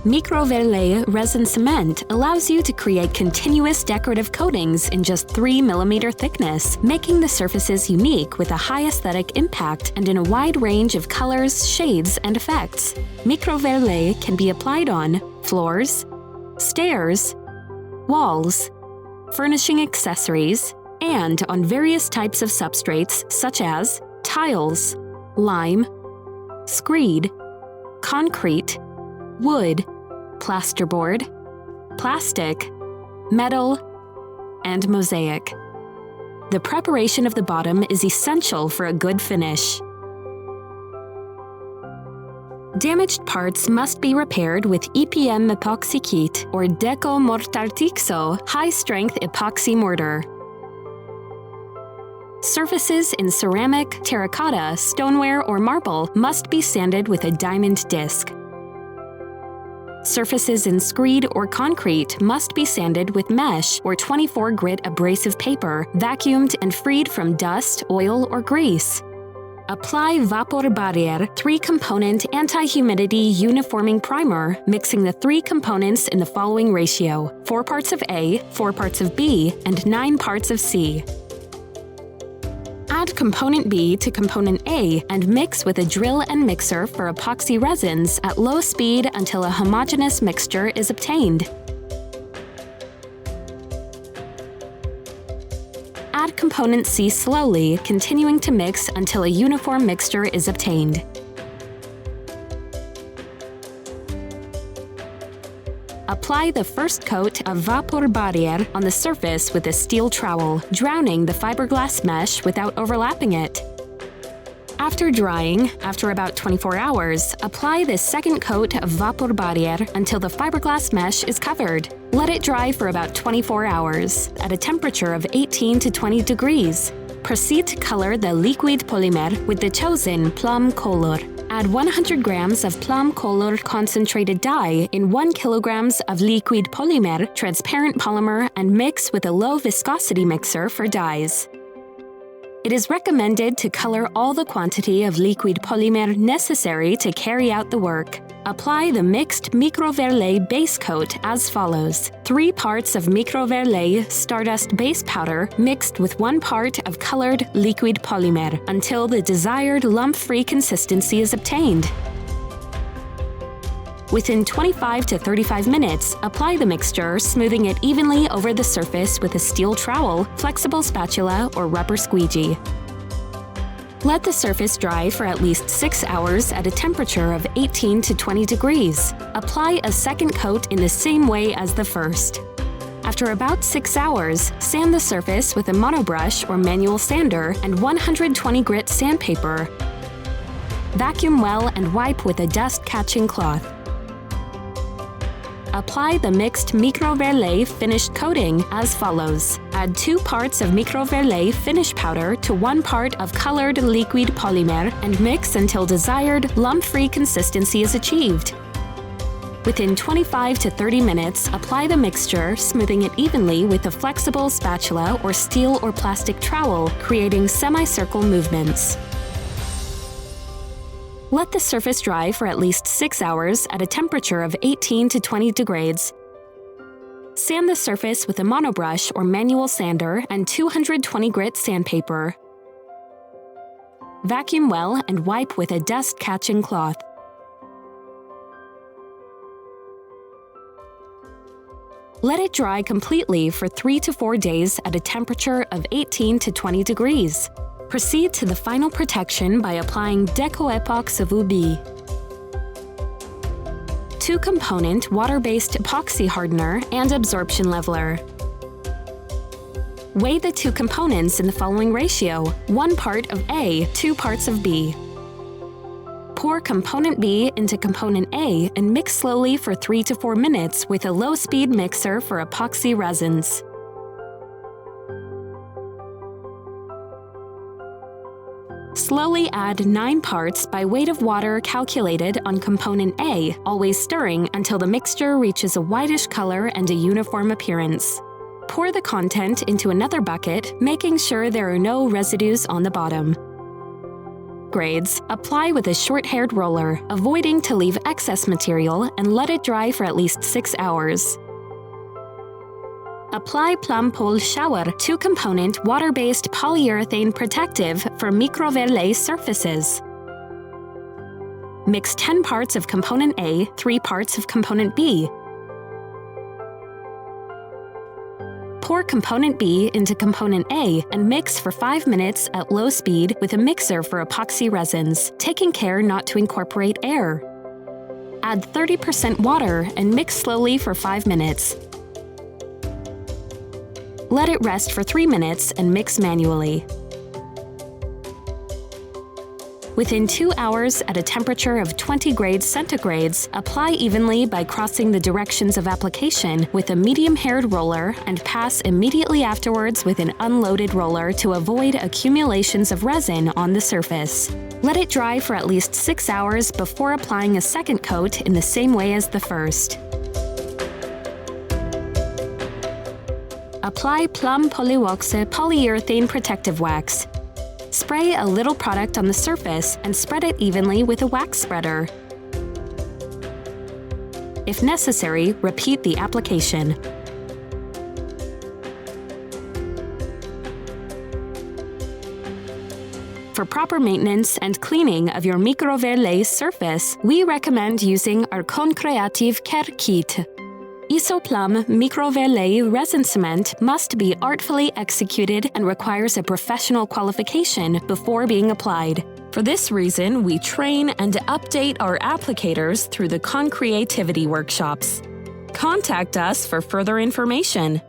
Microverlay resin cement allows you to create continuous decorative coatings in just 3 mm thickness, making the surfaces unique with a high aesthetic impact and in a wide range of colors, shades, and effects. Microverlay can be applied on floors, stairs, walls, furnishing accessories, and on various types of substrates such as tiles, lime, screed, concrete, wood, plasterboard, plastic, metal, and mosaic. The preparation of the bottom is essential for a good finish. Damaged parts must be repaired with EPM epoxy kit or Deco Mortartixo high-strength epoxy mortar. Surfaces in ceramic, terracotta, stoneware, or marble must be sanded with a diamond disc. Surfaces in screed or concrete must be sanded with mesh or 24-grit abrasive paper, vacuumed and freed from dust, oil, or grease. Apply Vapor Barrier 3-component anti-humidity uniforming primer, mixing the 3 components in the following ratio: 4 parts of A, 4 parts of B, and 9 parts of C. Add component B to component A and mix with a drill and mixer for epoxy resins at low speed until a homogeneous mixture is obtained. Add component C slowly, continuing to mix until a uniform mixture is obtained. Apply the first coat of Vapor Barrier on the surface with a steel trowel, drowning the fiberglass mesh without overlapping it. After drying, after about 24 hours, apply the second coat of Vapor Barrier until the fiberglass mesh is covered. Let it dry for about 24 hours at a temperature of 18 to 20 degrees. Proceed to color the liquid polymer with the chosen plum color. Add 100 grams of plum color concentrated dye in 1 kilograms of liquid polymer, transparent polymer, and mix with a low viscosity mixer for dyes. It is recommended to color all the quantity of liquid polymer necessary to carry out the work. Apply the mixed Microverlay base coat as follows: 3 parts of Microverlay stardust base powder mixed with 1 part of colored liquid polymer until the desired lump-free consistency is obtained. Within 25 to 35 minutes, apply the mixture, smoothing it evenly over the surface with a steel trowel, flexible spatula, or rubber squeegee. Let the surface dry for at least 6 hours at a temperature of 18 to 20 degrees. Apply a second coat in the same way as the first. After about 6 hours, sand the surface with a monobrush or manual sander and 120 grit sandpaper. Vacuum well and wipe with a dust-catching cloth. Apply the mixed Microverlay finished coating as follows. Add 2 parts of Microverlay finish powder to 1 part of colored liquid polymer and mix until desired lump-free consistency is achieved. Within 25 to 30 minutes, apply the mixture, smoothing it evenly with a flexible spatula or steel or plastic trowel, creating semicircle movements. Let the surface dry for at least 6 hours at a temperature of 18 to 20 degrees. Sand the surface with a monobrush or manual sander and 220 grit sandpaper. Vacuum well and wipe with a dust-catching cloth. Let it dry completely for 3 to 4 days at a temperature of 18 to 20 degrees. Proceed to the final protection by applying Deco Epox Vubi. 2-component water-based epoxy hardener and absorption leveler. Weigh the 2 components in the following ratio: 1 part of A, 2 parts of B. Pour component B into component A and mix slowly for 3 to 4 minutes with a low-speed mixer for epoxy resins. Slowly add 9 parts by weight of water calculated on component A, always stirring until the mixture reaches a whitish color and a uniform appearance. Pour the content into another bucket, making sure there are no residues on the bottom. grades, apply with a short-haired roller, avoiding to leave excess material, and let it dry for at least 6 hours. Apply Plum Pole Shower 2-component water-based polyurethane protective for Microverlay surfaces. Mix 10 parts of component A, 3 parts of component B. Pour component B into component A and mix for 5 minutes at low speed with a mixer for epoxy resins, taking care not to incorporate air. Add 30% water and mix slowly for 5 minutes. Let it rest for 3 minutes and mix manually. Within 2 hours at a temperature of 20 grades centigrades, apply evenly by crossing the directions of application with a medium-haired roller and pass immediately afterwards with an unloaded roller to avoid accumulations of resin on the surface. Let it dry for at least 6 hours before applying a second coat in the same way as the first. Apply Plum Polywoxe polyurethane protective wax. Spray a little product on the surface and spread it evenly with a wax spreader. If necessary, repeat the application. For proper maintenance and cleaning of your Microverlay surface, we recommend using our Concreative Care Kit. Isoplum Microverlay resin cement must be artfully executed and requires a professional qualification before being applied. For this reason, we train and update our applicators through the Concreativity workshops. Contact us for further information.